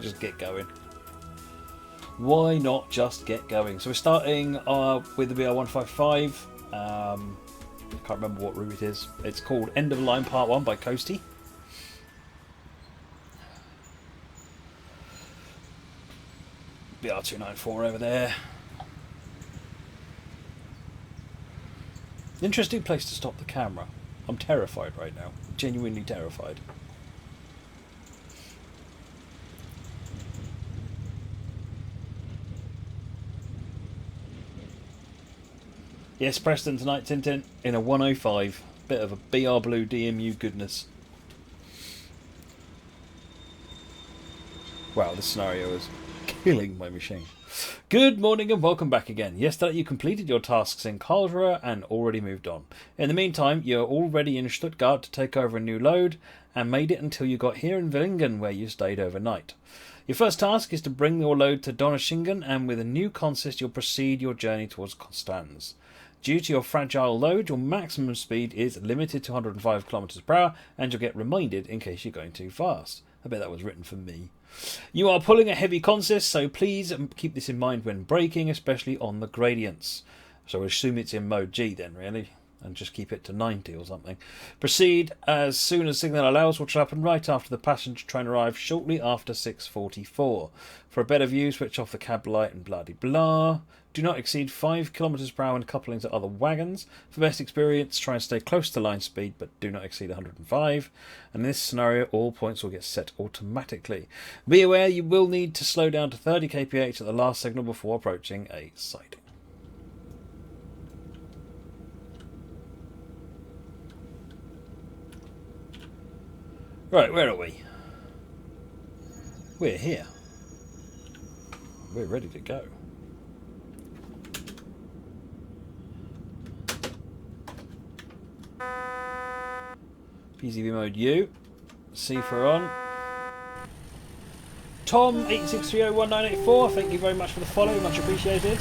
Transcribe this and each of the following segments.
just get going? Why not just get going? So we're starting with the BR155. I can't remember what route it is. It's called End of the Line Part 1 by Coastie. BR294 over there. Interesting place to stop the camera. I'm terrified right now. Genuinely terrified. Yes, Preston tonight, Tintin, in a 105. Bit of a BR Blue DMU goodness. Wow, this scenario is killing my machine. Good morning and welcome back again. Yesterday you completed your tasks in Karlsruhe and already moved on. In the meantime, you're already in Stuttgart to take over a new load and made it until you got here in Villingen where you stayed overnight. Your first task is to bring your load to Donaueschingen, and with a new consist you'll proceed your journey towards Konstanz. Due to your fragile load, your maximum speed is limited to 105 km per hour, and you'll get reminded in case you're going too fast. I bet that was written for me. You are pulling a heavy consist, so please keep this in mind when braking, especially on the gradients. So I assume it's in mode G then, really, and just keep it to 90 or something. Proceed as soon as signal allows, which will happen right after the passenger train arrives shortly after 6:44. For a better view, switch off the cab light and blah-de-blah. Do not exceed 5 km per hour in coupling to other wagons. For best experience, try and stay close to line speed, but do not exceed 105. And in this scenario, all points will get set automatically. Be aware you will need to slow down to 30 kph at the last signal before approaching a siding. Right, where are we? We're here. We're ready to go. PCV mode U. C for on. Tom 86301984, thank you very much for the follow, much appreciated.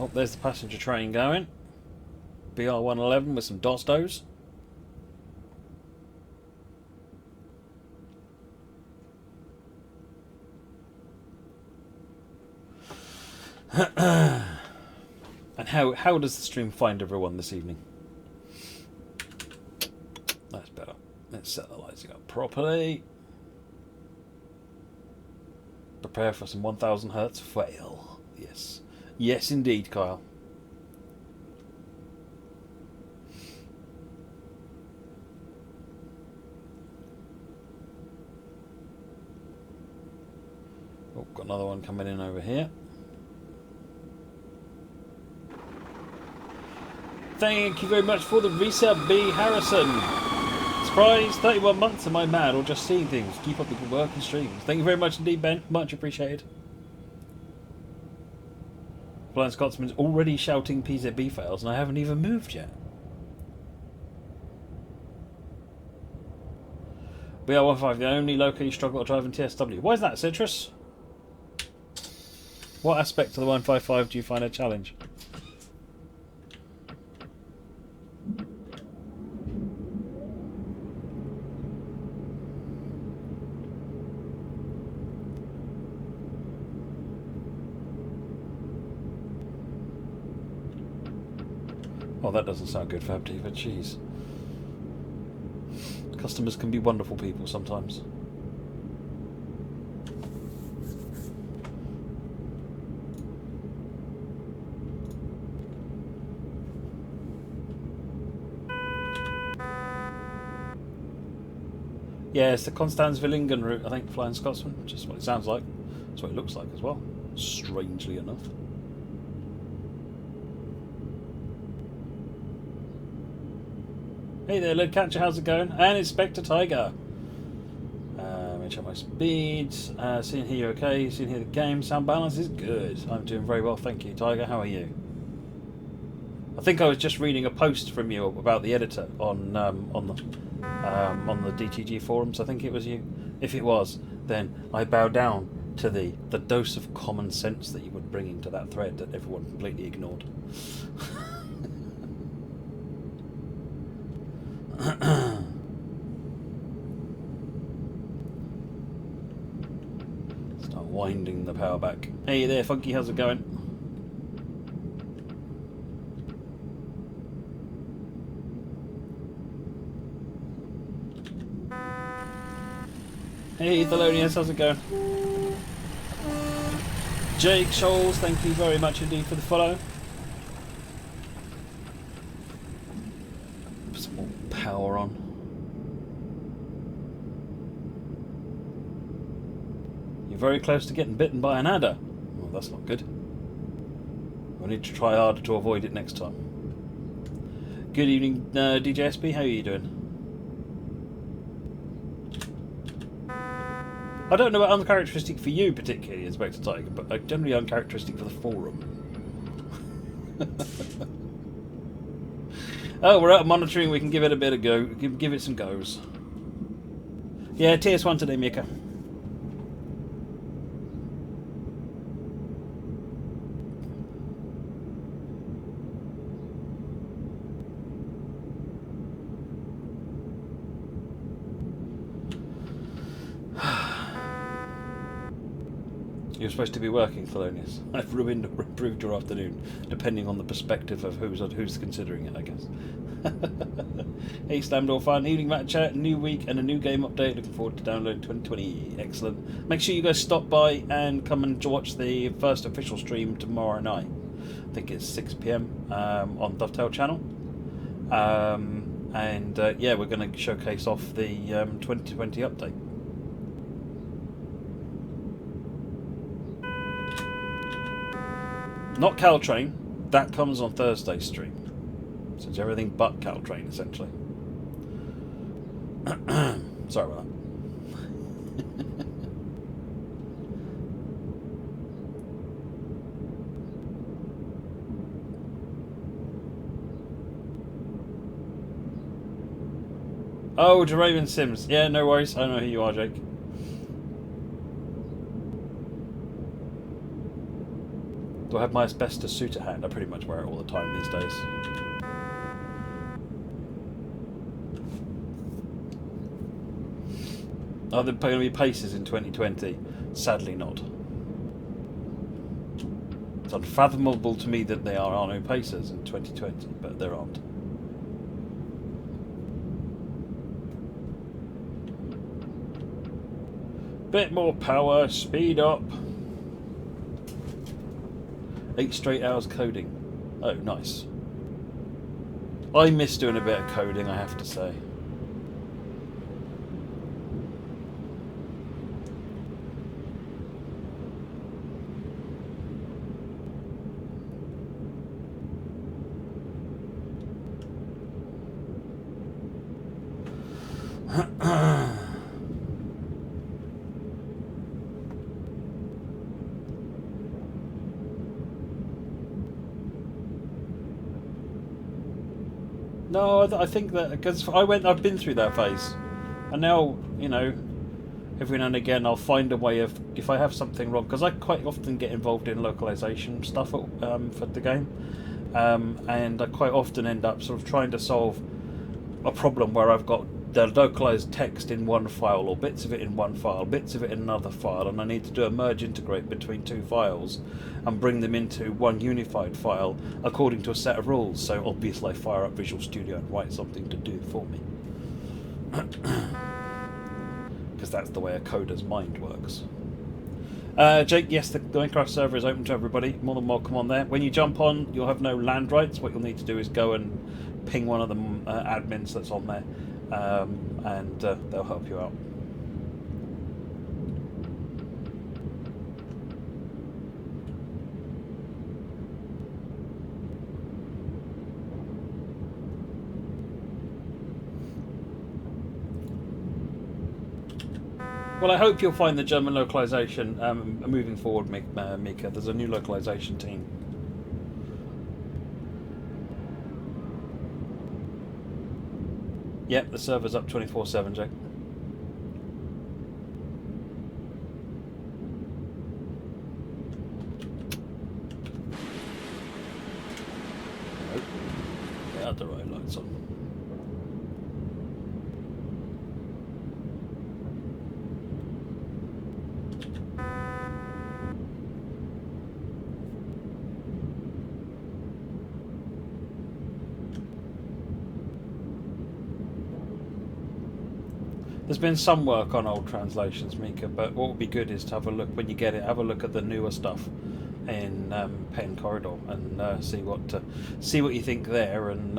Oh, there's the passenger train going. BR111 with some Dostos. And how does the stream find everyone this evening? That's better. Let's set the lighting up properly. Prepare for some 1000 Hertz fail. Yes. Yes, indeed, Kyle. Oh, got another one coming in over here. Thank you very much for the resub, B. Harrison. Surprise, 31 months, am I mad or just seeing things? Keep up the good work and streams. Thank you very much indeed, Ben. Much appreciated. Blind Scotsman's already shouting PZB fails and I haven't even moved yet. BR15, the only locally struggle to drive in TSW. Why is that, Citrus? What aspect of the 155 do you find a challenge? Oh, that doesn't sound good, Fab but jeez. Customers can be wonderful people sometimes. Yeah, it's the Konstanz Villingen route, I think, Flying Scotsman. Just what it sounds like. That's what it looks like as well, strangely enough. Hey there, Led Catcher, how's it going? And Inspector Tiger. Let me check my speed. Seeing here, okay. Seeing here, the game sound balance is good. I'm doing very well, thank you. Tiger, how are you? I think I was just reading a post from you about the editor on the DTG forums. I think it was you. If it was, then I bow down to the dose of common sense that you were bringing to that thread that everyone completely ignored. Start winding the power back. Hey there, Funky, how's it going? Hey Thelonious, how's it going? Jake Scholes, thank you very much indeed for the follow. Put some more power on. You're very close to getting bitten by an adder. Well, that's not good. We'll need to try harder to avoid it next time. Good evening, DJ SB, how are you doing? I don't know what uncharacteristic for you particularly, Inspector Tiger, but generally uncharacteristic for the forum. Oh, we're out of monitoring, we can give it a bit of go, give it some goes. Yeah, TS1 today, Mika. You're supposed to be working, Thelonious. I've improved your afternoon, depending on the perspective of who's considering it, I guess. Hey, Slamdor fan, evening Matt chat, new week and a new game update. Looking forward to downloading 2020. Excellent. Make sure you guys stop by and come and watch the first official stream tomorrow night. I think it's 6 PM on Dovetail channel. Yeah, we're going to showcase off the 2020 update. Not Caltrain, that comes on Thursday's stream. So it's everything but Caltrain, essentially. Sorry about that. Oh, Jeraven Sims. Yeah, no worries. I know who you are, Jake. Do I have my asbestos suit at hand? I pretty much wear it all the time these days. Are there going to be paces in 2020? Sadly not. It's unfathomable to me that there are no paces in 2020, but there aren't. Bit more power, speed up. 8 straight hours coding. Oh, nice. I miss doing a bit of coding, I have to say. No, I think that because I've been through that phase, and now you know, every now and again I'll find a way of if I have something wrong because I quite often get involved in localization stuff for the game, and I quite often end up sort of trying to solve a problem where I've got the localized text in one file or bits of it in one file, bits of it in another file, and I need to do a merge integrate between two files and bring them into one unified file according to a set of rules. So obviously I fire up Visual Studio and write something to do for me. Because that's the way a coder's mind works. Jake, yes, the Minecraft server is open to everybody. More than welcome on there. When you jump on, you'll have no land rights. What you'll need to do is go and ping one of the admins that's on there. And they'll help you out. Well, I hope you'll find the German localization moving forward, Mika. There's a new localization team. Yep, the server's up 24/7, Jake. Nope. They had the right lights on. There's been some work on old translations, Mika, but what would be good is to have a look when you get it. Have a look at the newer stuff in Pen Corridor and see what you think there, and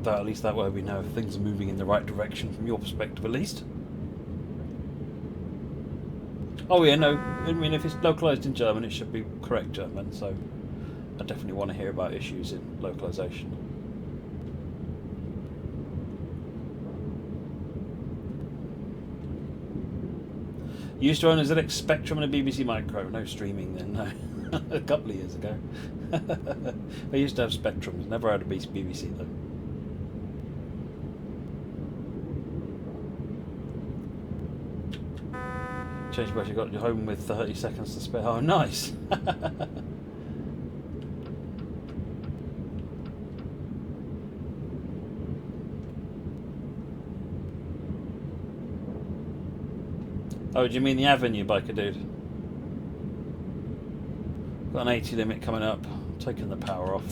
at least that way we know if things are moving in the right direction from your perspective, at least. Oh yeah, no, I mean if it's localized in German, it should be correct German. So I definitely want to hear about issues in localization. Used to own a ZX Spectrum and a BBC Micro. No streaming then, no. A couple of years ago. I used to have Spectrums, never had a BBC though. Change bus, you got your home with 30 seconds to spare. Oh, nice! Oh, do you mean the Avenue biker, dude? Got an 80 limit coming up. Taking the power off.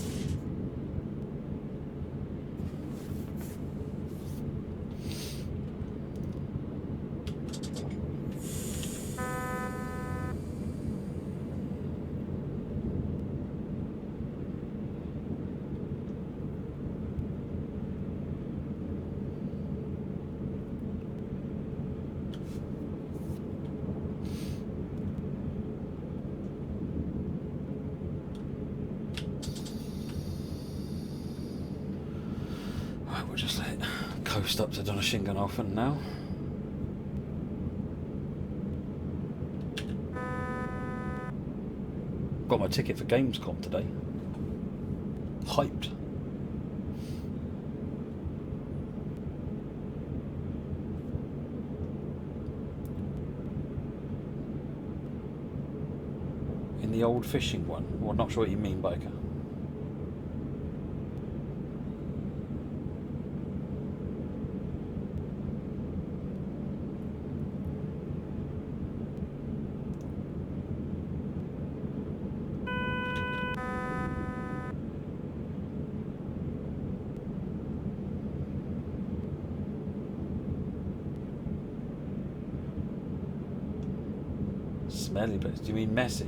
We'll just let it coast up to Donaueschingen now. Got my ticket for Gamescom today. Hyped. In the old fishing one? Well, not sure what you mean, biker. Smelly bits. Do you mean messy?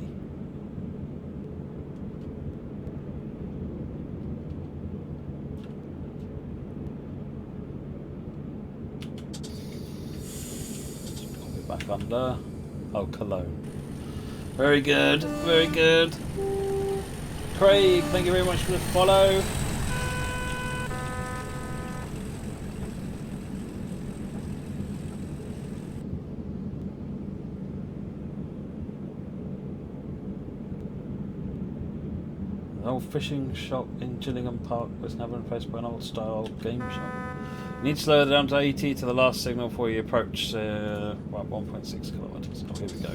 Pop it back under. Oh, cologne. Very good. Very good. Craig, thank you very much for the follow. Old fishing shop in Gillingham Park was never replaced by an old style game shop. You need to slow down to 80 to the last signal before you approach 1.6 kilometres. Oh, here we go.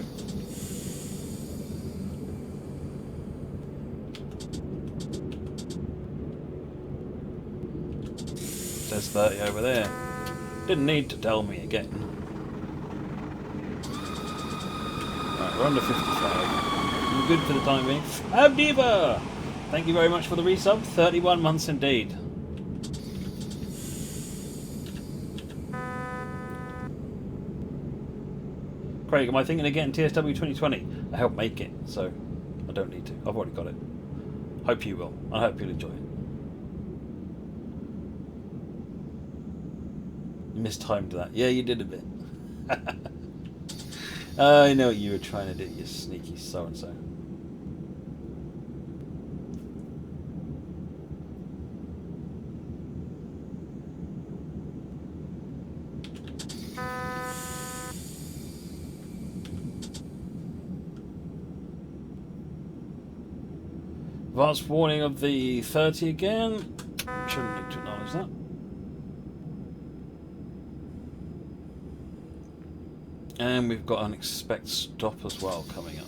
There's 30 over there. Didn't need to tell me again. Right, we're under 55. We're good for the time being. Abdiva! Thank you very much for the resub. 31 months indeed. Craig, am I thinking of getting TSW 2020? I helped make it, so I don't need to. I've already got it. Hope you will. I hope you'll enjoy it. You mistimed that. Yeah, you did a bit. I know what you were trying to do, you sneaky so-and-so. Advanced warning of the 30 again. Shouldn't need to acknowledge that. And we've got an expect stop as well coming up.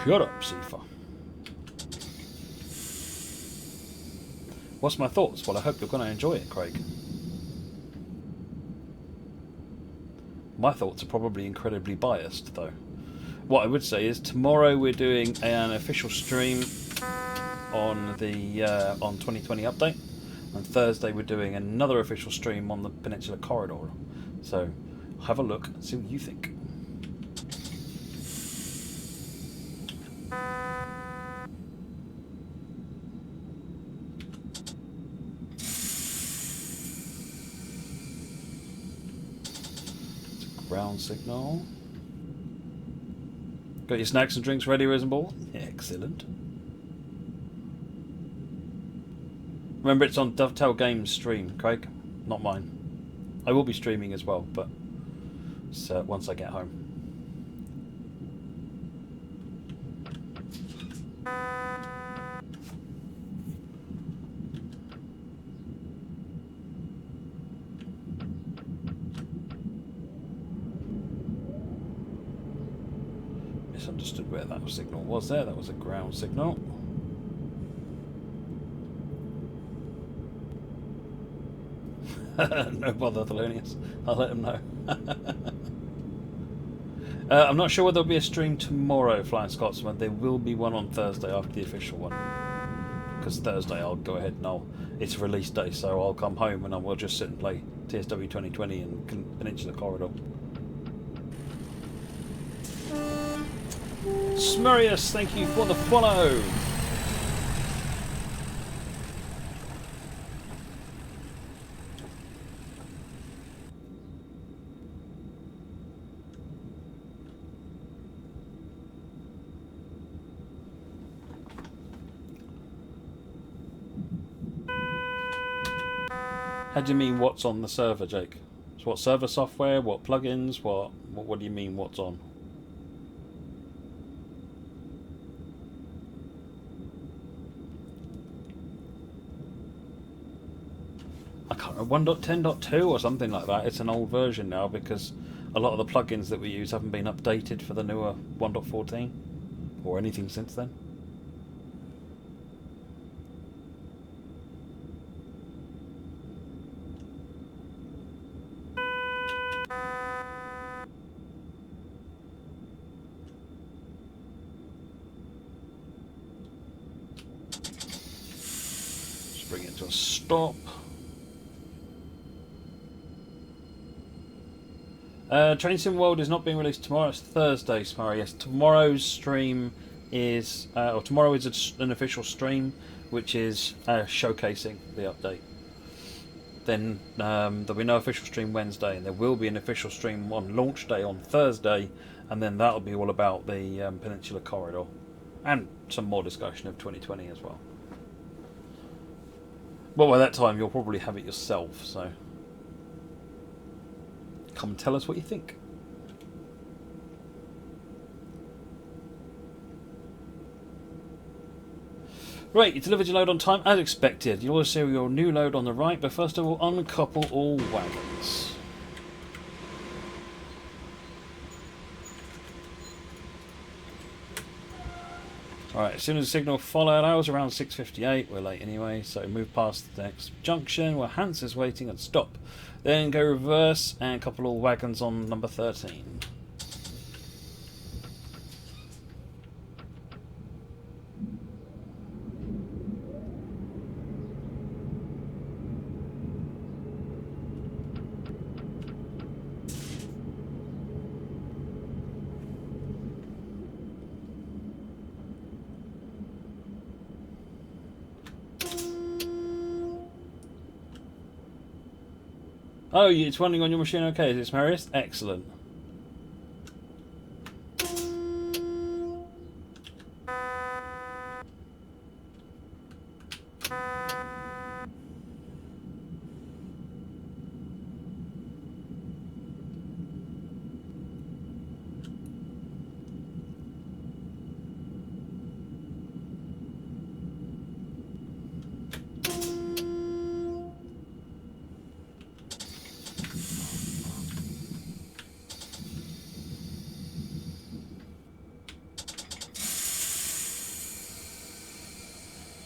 Shut up, Sifa. What's my thoughts? Well, I hope you're going to enjoy it, Craig. My thoughts are probably incredibly biased, though. What I would say is tomorrow we're doing an official stream on the on 2020 update, and Thursday we're doing another official stream on the Peninsula Corridor. So have a look and see what you think. Ground signal. Got your snacks and drinks ready, Risenball? Excellent. Remember, it's on Dovetail Games stream, Craig, not mine. I will be streaming as well, but it's, once I get home. Misunderstood where that signal was there. That was a ground signal. No bother, Thelonious. I'll let him know. I'm not sure whether there'll be a stream tomorrow, Flying Scotsman. There will be one on Thursday after the official one. Because Thursday I'll go ahead and it's release day, so I'll come home and we'll just sit and play TSW 2020 and Peninsula Corridor. Smurius, thank you for the follow. How do you mean what's on the server, Jake? So what server software, what plugins, what do you mean what's on? I can't remember, 1.10.2 or something like that. It's an old version now because a lot of the plugins that we use haven't been updated for the newer 1.14 or anything since then. Just bring it to a stop. Train Sim World is not being released tomorrow. It's Thursday, Smurry. Yes, tomorrow's stream is, or tomorrow is an official stream, which is showcasing the update. Then there'll be no official stream Wednesday, and there will be an official stream on launch day on Thursday, and then that'll be all about the Peninsula Corridor, and some more discussion of 2020 as well. Well, by that time you'll probably have it yourself, so come and tell us what you think. Right, you delivered your load on time as expected. You'll also see your new load on the right, but first of all, uncouple all wagons. Alright, as soon as the signal followed, I was around 6:58. We're late anyway, so move past the next junction where Hans is waiting and stop. Then go reverse and couple all wagons on number 13. Oh, it's running on your machine okay, is it, Marius? Excellent.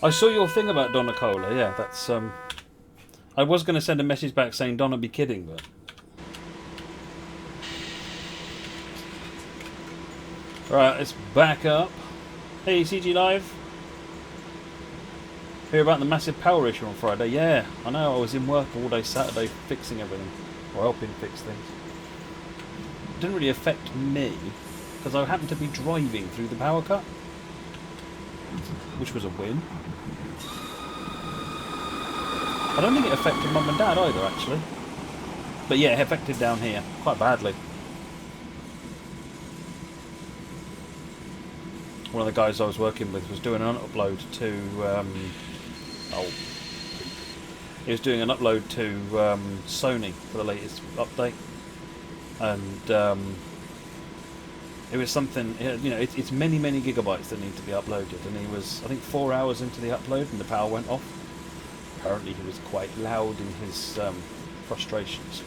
I saw your thing about Donna Cola, yeah, that's, I was going to send a message back saying, Donna, be kidding, but Right, let's back up. Hey, CG Live. Hear about the massive power issue on Friday? Yeah, I know. I was in work all day Saturday fixing everything, or helping fix things. It didn't really affect me because I happened to be driving through the power cut, which was a win. I don't think it affected Mum and Dad either, actually. But yeah, it affected down here quite badly. One of the guys I was working with was doing an upload to he was doing an upload to Sony for the latest update, and it was something, you know, it's many gigabytes that need to be uploaded, and he was, I think, 4 hours into the upload and the power went off. Apparently he was quite loud in his frustrations.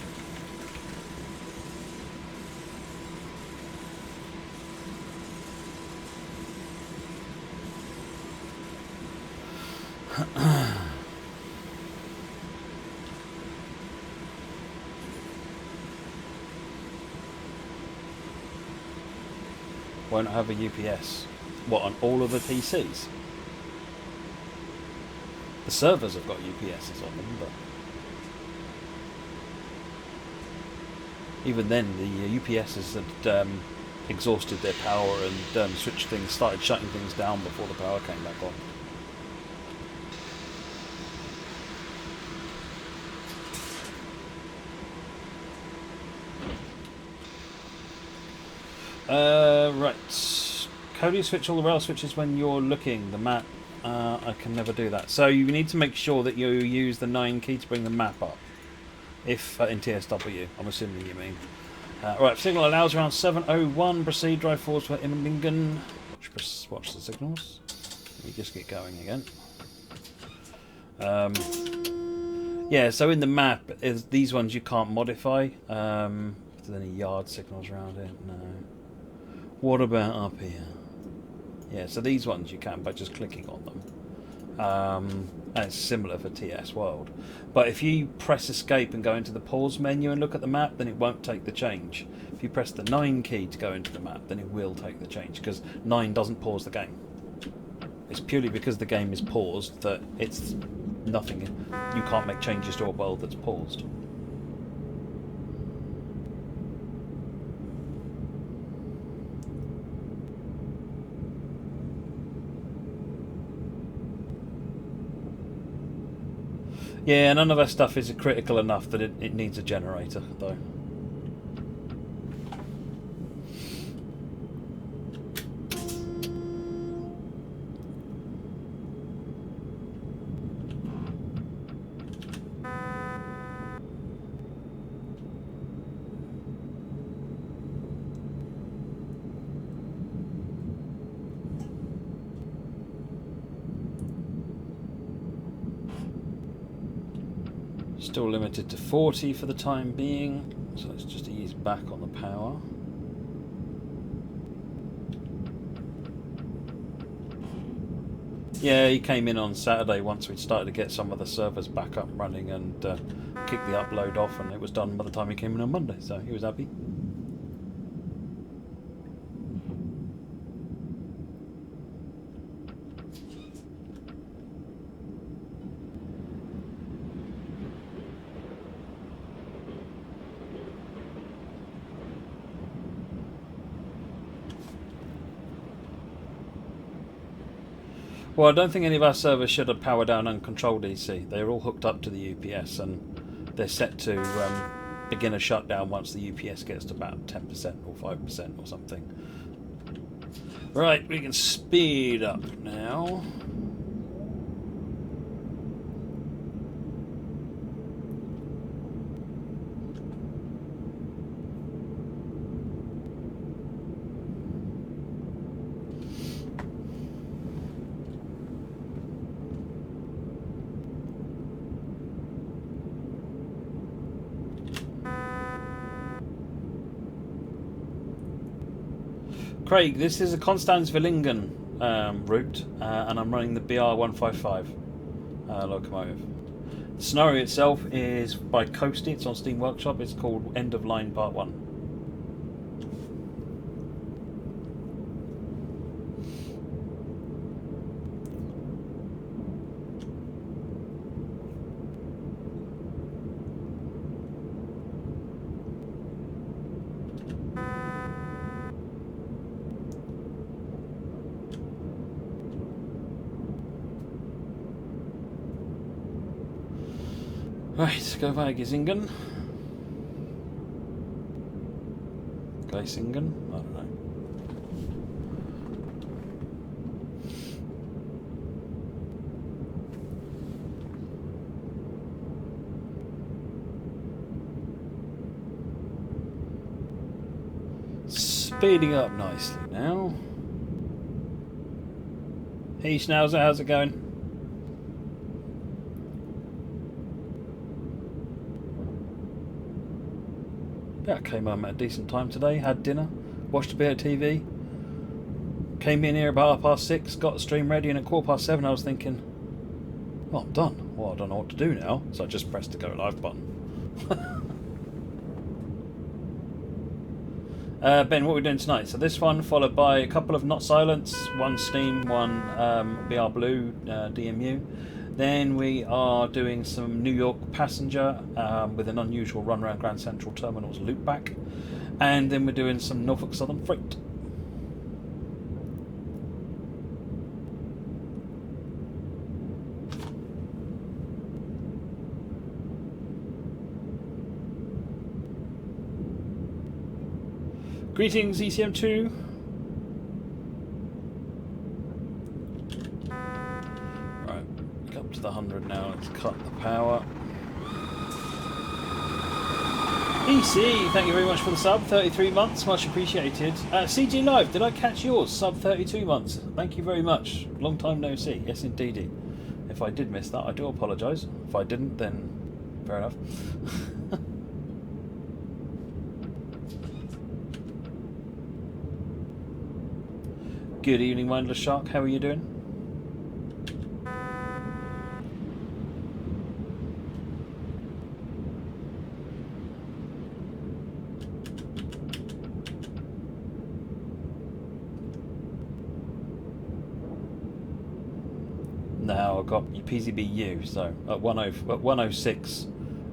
Won't have a UPS. What, on all of the PCs? The servers have got UPSs on them, but even then the UPSs had exhausted their power and switched things, started shutting things down before the power came back on. Right. How do you switch all the rail switches when you're looking? The map? I can never do that. So you need to make sure that you use the 9 key to bring the map up. If in TSW, I'm assuming you mean. Right, signal allows around 7:01. Proceed, drive forwards for Immingen. Watch the signals. Let me just get going again. Yeah, so in the map, these ones you can't modify. If there's any yard signals around it, no. What about up here? Yeah, so these ones you can by just clicking on them. And it's similar for TS World. But if you press escape and go into the pause menu and look at the map, then it won't take the change. If you press the 9 key to go into the map, then it will take the change, because 9 doesn't pause the game. It's purely because the game is paused that it's nothing. You can't make changes to a world that's paused. Yeah, none of that stuff is critical enough that it needs a generator, though. Still limited to 40 for the time being, so let's just ease back on the power. Yeah, he came in on Saturday once we'd started to get some of the servers back up running and kicked the upload off, and it was done by the time he came in on Monday, so he was happy. Well, I don't think any of our servers should have power down uncontrolled DC. They're all hooked up to the UPS and they're set to begin a shutdown once the UPS gets to about 10% or 5% or something. Right, we can speed up now. Craig, this is a Konstanz Villingen route, and I'm running the BR155 locomotive. The scenario itself is by Coasty, it's on Steam Workshop, it's called End of Line Part 1. Right, go via Gisingen. Geisingen? I don't know. Speeding up nicely now. Hey Schnauzer, how's it going? Yeah, I came home at a decent time today, had dinner, watched a bit of TV, came in here about 6:30, got the stream ready, and at 7:15 I was thinking, well, I'm done. Well, I don't know what to do now, so I just pressed the go live button. Ben, what are we doing tonight? So this one followed by a couple of Not Silence, one Steam, one BR Blue DMU. Then we are doing some New York Passenger with an unusual run around Grand Central Terminal's loopback. And then we're doing some Norfolk Southern Freight. Greetings, ECM2. Right, up to the 100 now. Let's cut the power. EC, thank you very much for the sub. 33 months, much appreciated. CG Live, did I catch yours? Sub 32 months. Thank you very much. Long time no see. Yes, indeedy. If I did miss that, I do apologise. If I didn't, then fair enough. Good evening, Mindless Shark. How are you doing? Now I've got your PCBU, so at 106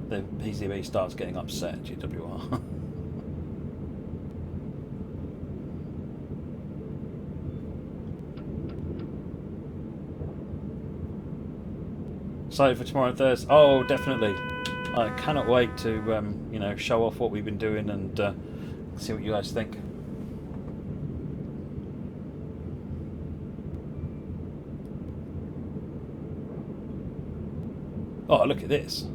the PCB starts getting upset, GWR. Excited for tomorrow and Thursday? Oh, definitely. I cannot wait to you know, show off what we've been doing and see what you guys think. Oh, look at this.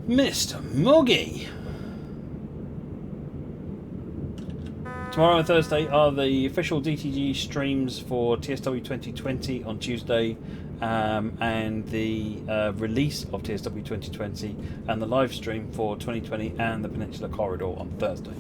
Mr. Moggy! Tomorrow and Thursday are the official DTG streams for TSW 2020 on Tuesday, and the release of TSW 2020 and the live stream for 2020 and the Peninsula Corridor on Thursday.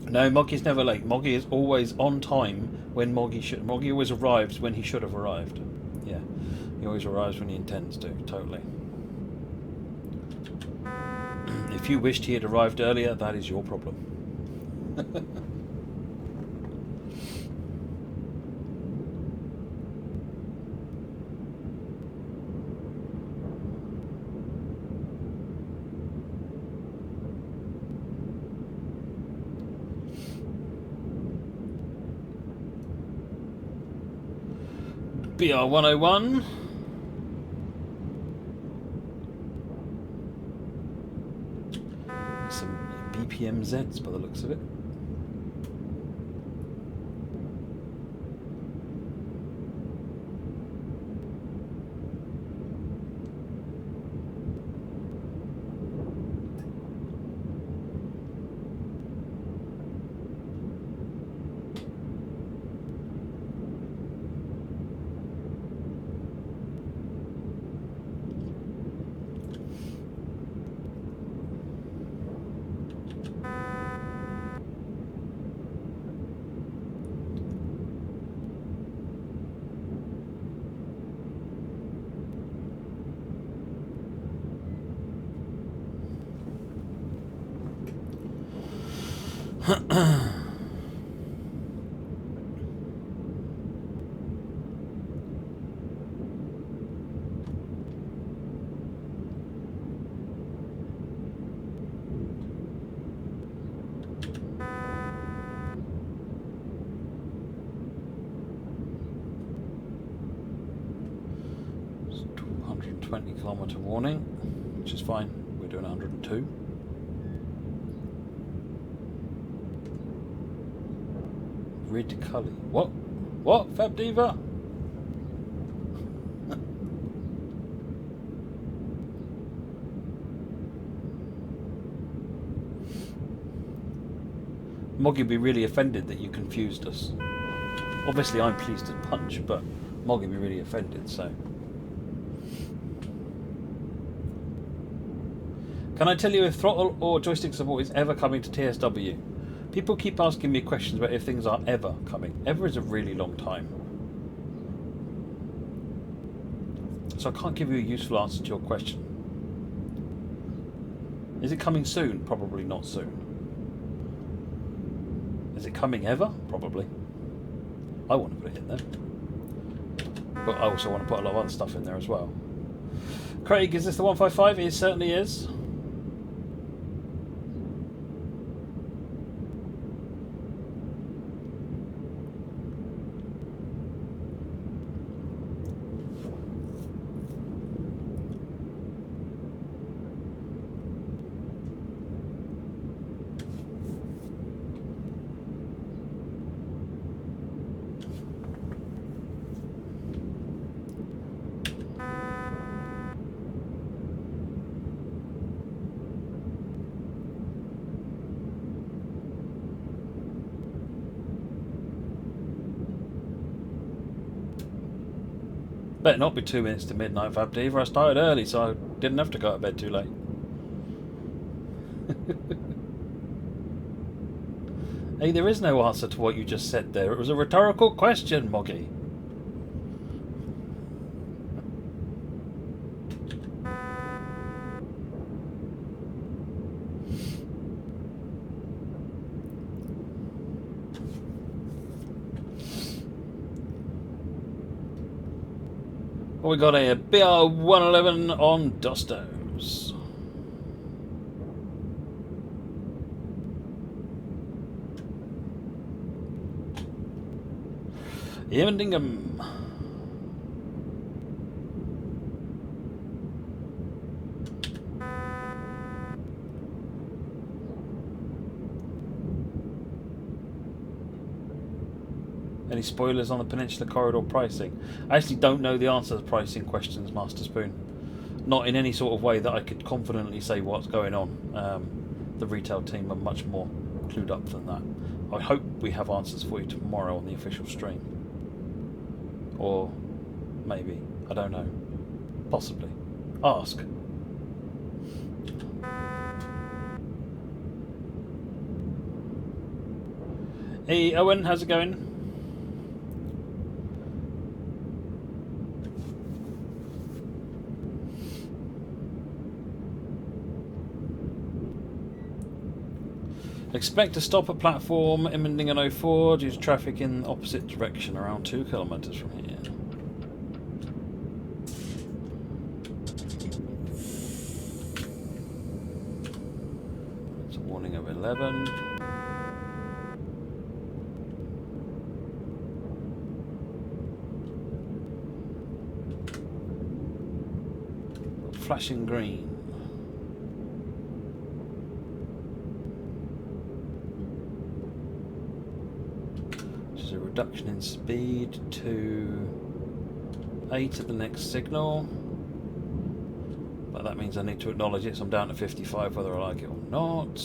No, Moggy's never late. Moggy is always on time when Moggy should. Moggy always arrives when he should have arrived. Yeah, he always arrives when he intends to. Totally. If you wished he had arrived earlier, that is your problem. BR 101. Some BPMZs by the looks of it. Kilometre warning, which is fine. We're doing 102. Rid Cully. What? What? Fab Diva? Moggy would be really offended that you confused us. Obviously, I'm pleased as punch, but Moggy would be really offended, so. Can I tell you if throttle or joystick support is ever coming to TSW? People keep asking me questions about if things are ever coming. Ever is a really long time. So I can't give you a useful answer to your question. Is it coming soon? Probably not soon. Is it coming ever? Probably. I want to put it in there. But I also want to put a lot of other stuff in there as well. Craig, is this the 155? It certainly is. Better not be 2 minutes to midnight, Fab Diva. I started early, so I didn't have to go to bed too late. Hey, there is no answer to what you just said there. It was a rhetorical question, Moggy. What we got here? BR111 on Dostos. Yemendingham. Any spoilers on the Peninsula Corridor pricing? I actually don't know the answer to pricing questions, Master Spoon. Not in any sort of way that I could confidently say what's going on. The retail team are much more clued up than that. I hope we have answers for you tomorrow on the official stream. Or maybe. I don't know. Possibly. Ask. Hey Owen, how's it going? Expect to stop at platform Immendingen 04 due to traffic in opposite direction around 2 kilometres from here. It's a warning of 11. Flashing green. Reduction in speed to 8 at the next signal, but that means I need to acknowledge it, so I'm down to 55 whether I like it or not.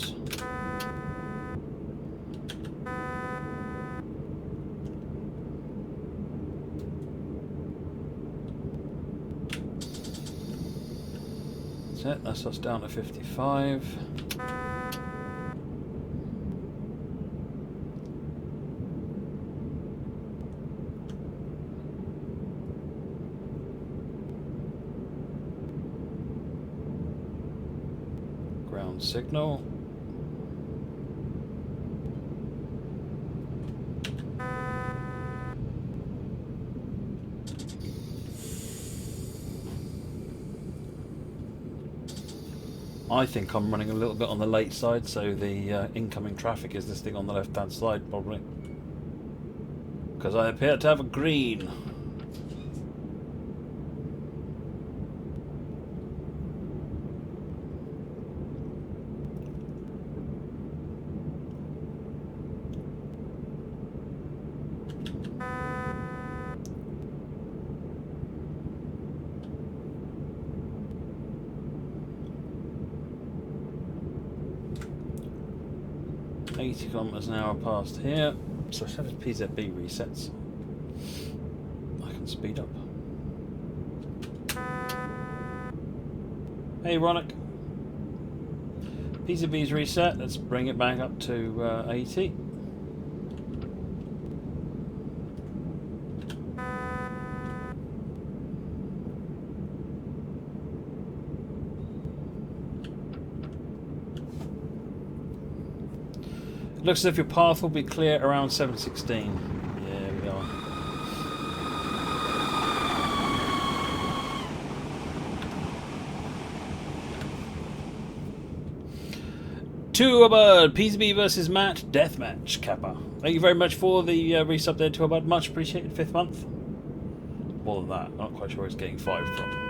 That's it, that's us down to 55. Signal. I think I'm running a little bit on the late side, so the incoming traffic is this thing on the left-hand side, probably. Because I appear to have a green. Kilometers an hour past here, so if PZB resets, I can speed up. Hey Ronick, PZB's reset. Let's bring it back up to 80. Looks as if your path will be clear around 7:16. Yeah, we are. To a bird, PZB versus Matt, deathmatch, Kappa. Thank you very much for the resub there, to a bird. Much appreciated, 5th month. More than that, I'm not quite sure it's getting 5 from.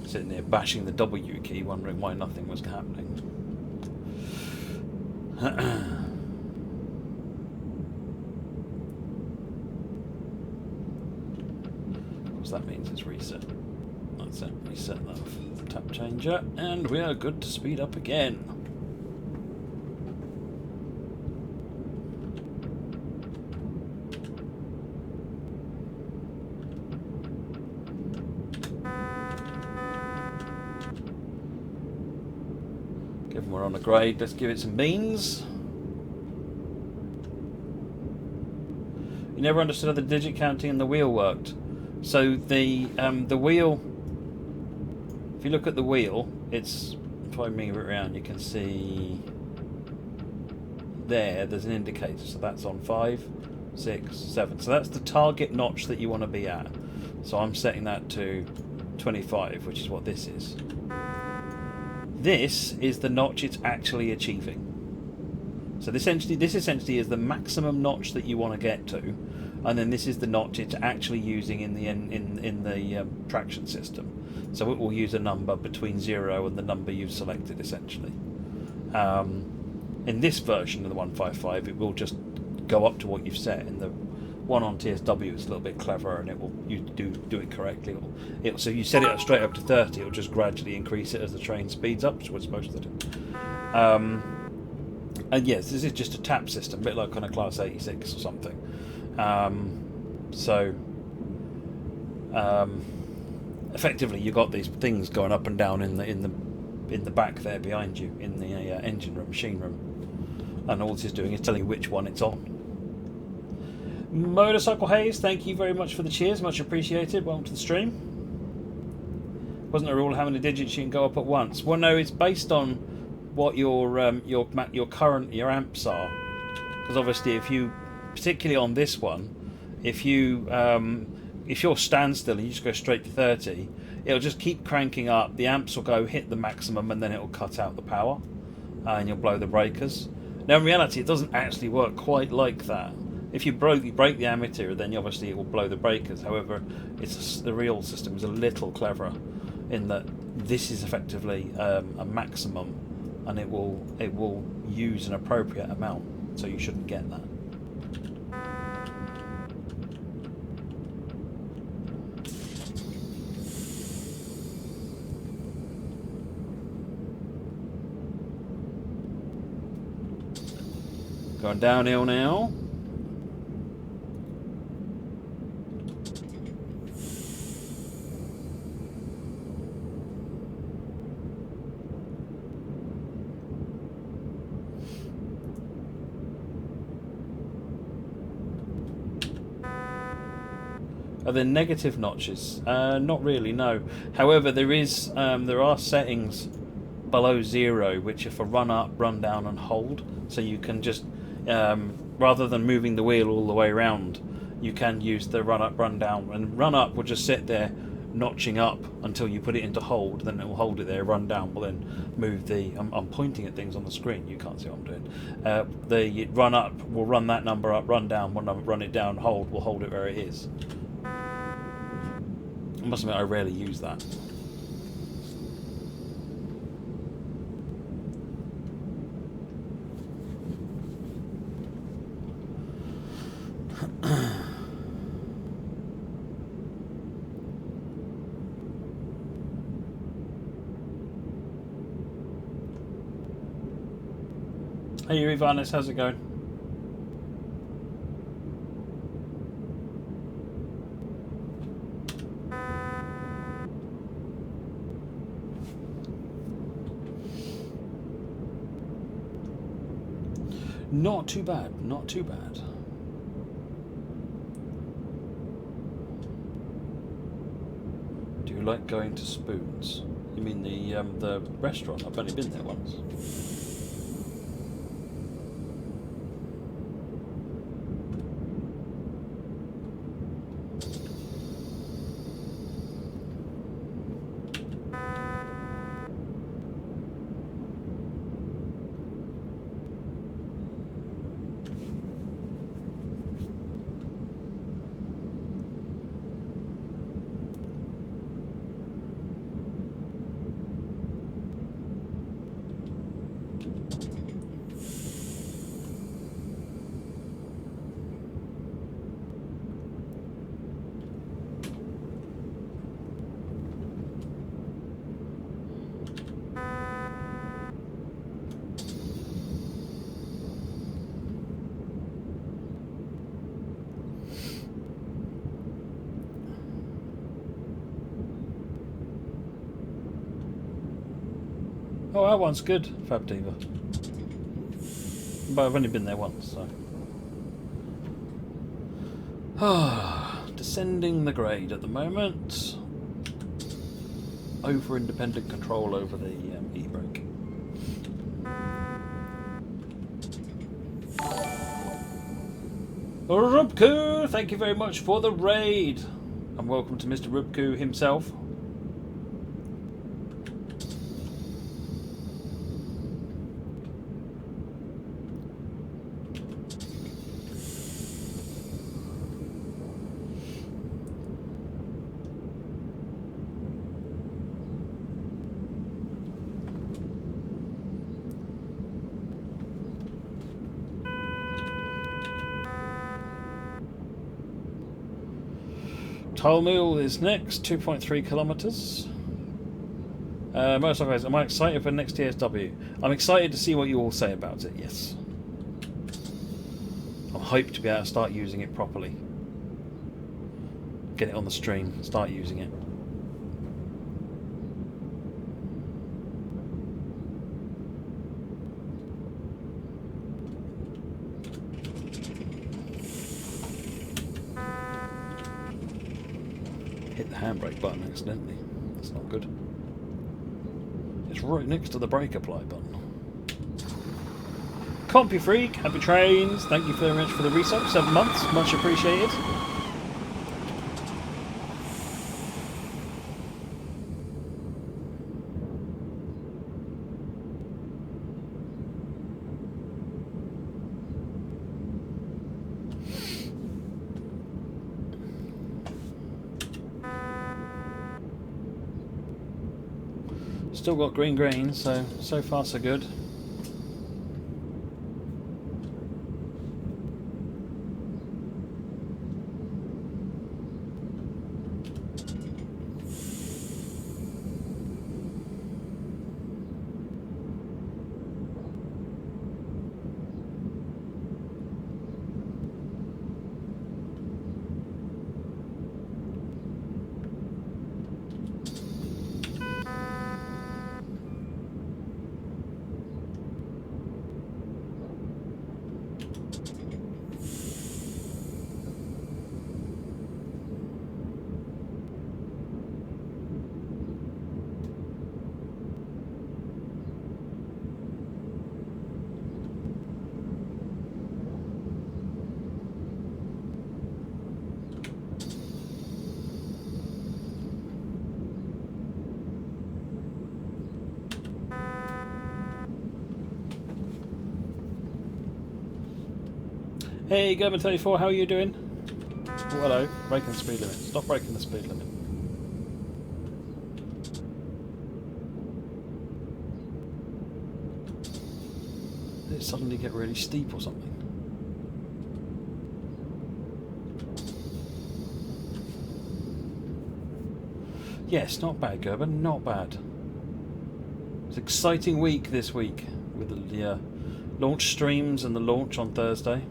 Sitting there bashing the W key, wondering why nothing was happening. Of course, that means it's reset. That's it. Reset that tap changer, and we are good to speed up again. Given we're on a grade, let's give it some beans. You never understood how the digit counting and the wheel worked. So the wheel, if you look at the wheel, it's, if I move it around, you can see there's an indicator. So that's on 5, 6, 7. So that's the target notch that you want to be at. So I'm setting that to 25, which is what this is. This is the notch it's actually achieving. So this essentially is the maximum notch that you want to get to, and then this is the notch it's actually using in the traction system. So it will use a number between 0 and the number you've selected, essentially. In this version of the 155, it will just go up to what you've set. In the one on TSW, it's a little bit cleverer, and you do it correctly. So you set it up straight up to 30. It'll just gradually increase it as the train speeds up, which is what it's supposed to do. And yes, this is just a tap system, a bit like on a Class 86 or something. Effectively, you've got these things going up and down in the back there behind you, in the engine room, machine room, and all this is doing is telling you which one it's on. Motorcycle Haze, thank you very much for the cheers, much appreciated. Welcome to the stream. Wasn't a rule how many digits you can go up at once? Well, no, it's based on what your current amps are, because obviously if you, particularly on this one, if you're standstill and you just go straight to 30, it'll just keep cranking up. The amps will go hit the maximum, and then it'll cut out the power, and you'll blow the breakers. Now, in reality, it doesn't actually work quite like that. If you break the ammeter, then obviously it will blow the breakers. However, the real system is a little cleverer in that this is effectively a maximum, and it will use an appropriate amount, so you shouldn't get that. Going downhill now. Are there negative notches? Not really, no. However, there are settings below 0 which are for run up, run down, and hold. So you can just, rather than moving the wheel all the way around, you can use the run up, run down, and run up will just sit there notching up until you put it into hold, then it will hold it there, run down, will then move the... I'm pointing at things on the screen, you can't see what I'm doing. The run up will run that number up, run down, run it down, hold will hold it where it is. I must admit I rarely use that. Hey Ivanis, how's it going? Not too bad, not too bad. Do you like going to Spoons? You mean the restaurant? I've only been there once. Oh, that one's good, Fab Diva. But I've only been there once, so. Descending the grade at the moment. Over independent control over the e-brake. Rubku, thank you very much for the raid. And welcome to Mr. Rubku himself. Tulmul is next, 2.3 kilometres. Motorcycle guys, am I excited for next TSW? I'm excited to see what you all say about it, yes. I'm hyped to be able to start using it properly. Get it on the stream, start using it. Hit the handbrake button accidentally. That's not good. It's right next to the brake apply button. CompuFreak, happy trains. Thank you very much for the resub. 7 months, much appreciated. Still got green, so far so good. Hey, German34, how are you doing? Oh, hello. Breaking the speed limit. Stop breaking the speed limit. Did it suddenly get really steep or something? Yes, not bad, Gerben, not bad. It's an exciting week this week with the launch streams and the launch on Thursday.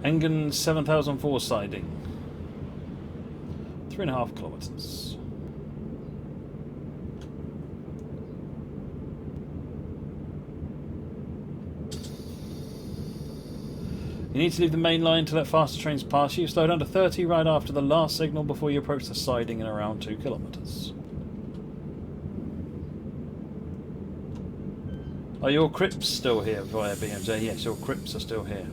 Engen 7004 siding. 3.5 kilometres. You need to leave the main line to let faster trains pass you. Slow down to 30 right after the last signal before you approach the siding in around 2 kilometres. Are your crypts still here via BMZ? Yes, your crypts are still here.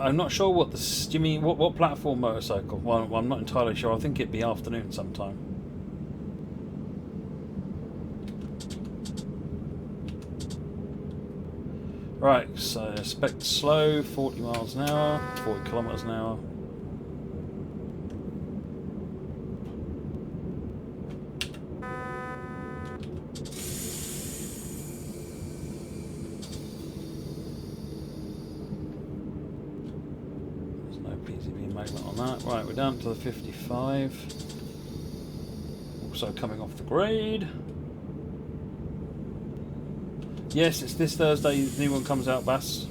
I'm not sure what the... Do you mean what platform motorcycle? Well, I'm not entirely sure. I think it'd be afternoon sometime. Right, so expect slow, 40 miles an hour, 40 kilometres an hour. Right, we're down to the 55. Also coming off the grade. Yes, it's this Thursday. The new one comes out, Bass.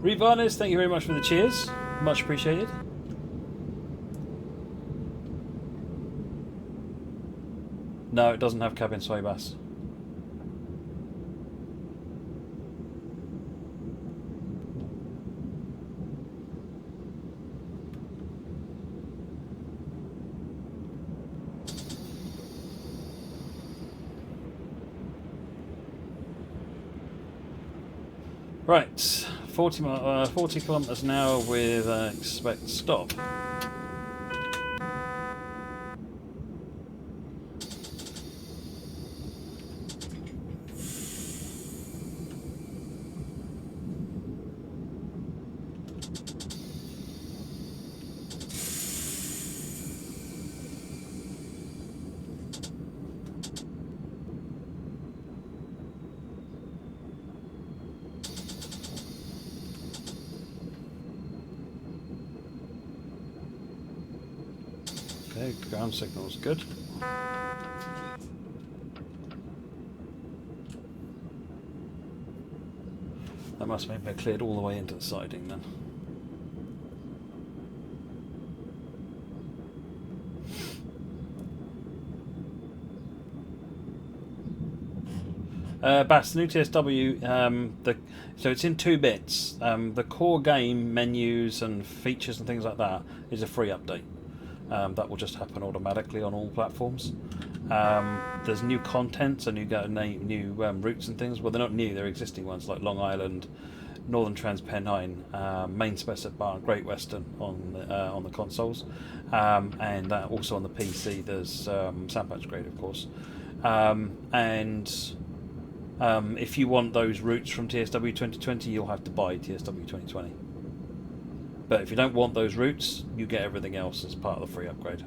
Revarnis, thank you very much for the cheers. Much appreciated. No, it doesn't have cabin sway, Bass. Right, 40 kilometres an hour with expect stop. Okay, ground signal's good. That must mean they're cleared all the way into the siding then. Bass, the new TSW, so it's in 2 bits. The core game, menus and features and things like that is a free update. That will just happen automatically on all platforms. There's new content, so new routes and things. Well, they're not new; they're existing ones like Long Island, Northern Transpennine, Main Specific Bar, and Great Western on the consoles, and also on the PC. There's Sandpatch Grade, of course, if you want those routes from TSW 2020, you'll have to buy TSW 2020. But if you don't want those routes, you get everything else as part of the free upgrade.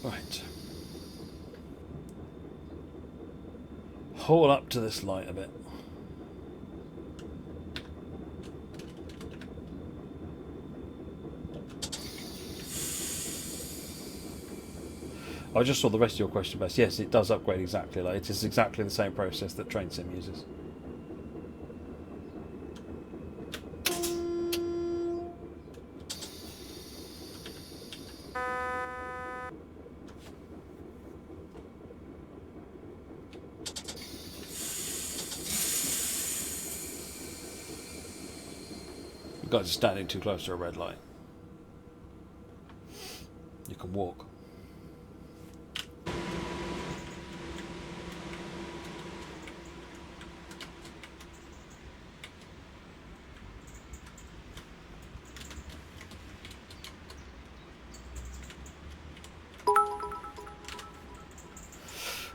Right. Haul up to this light a bit. I just saw the rest of your question, Bess. Yes, it does upgrade exactly. It is exactly the same process that TrainSim uses. Guys are standing too close to a red light. You can walk.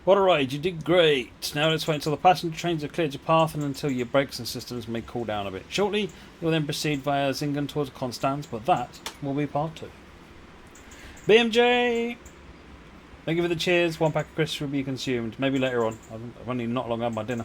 What a ride, you did great. Now let's wait until the passenger trains have cleared your path and until your brakes and systems may cool down a bit. Shortly, you'll then proceed via Zingen towards Konstanz, but that will be part 2. BMJ! Thank you for the cheers. 1 pack of crisps will be consumed. Maybe later on. I've only not long had my dinner.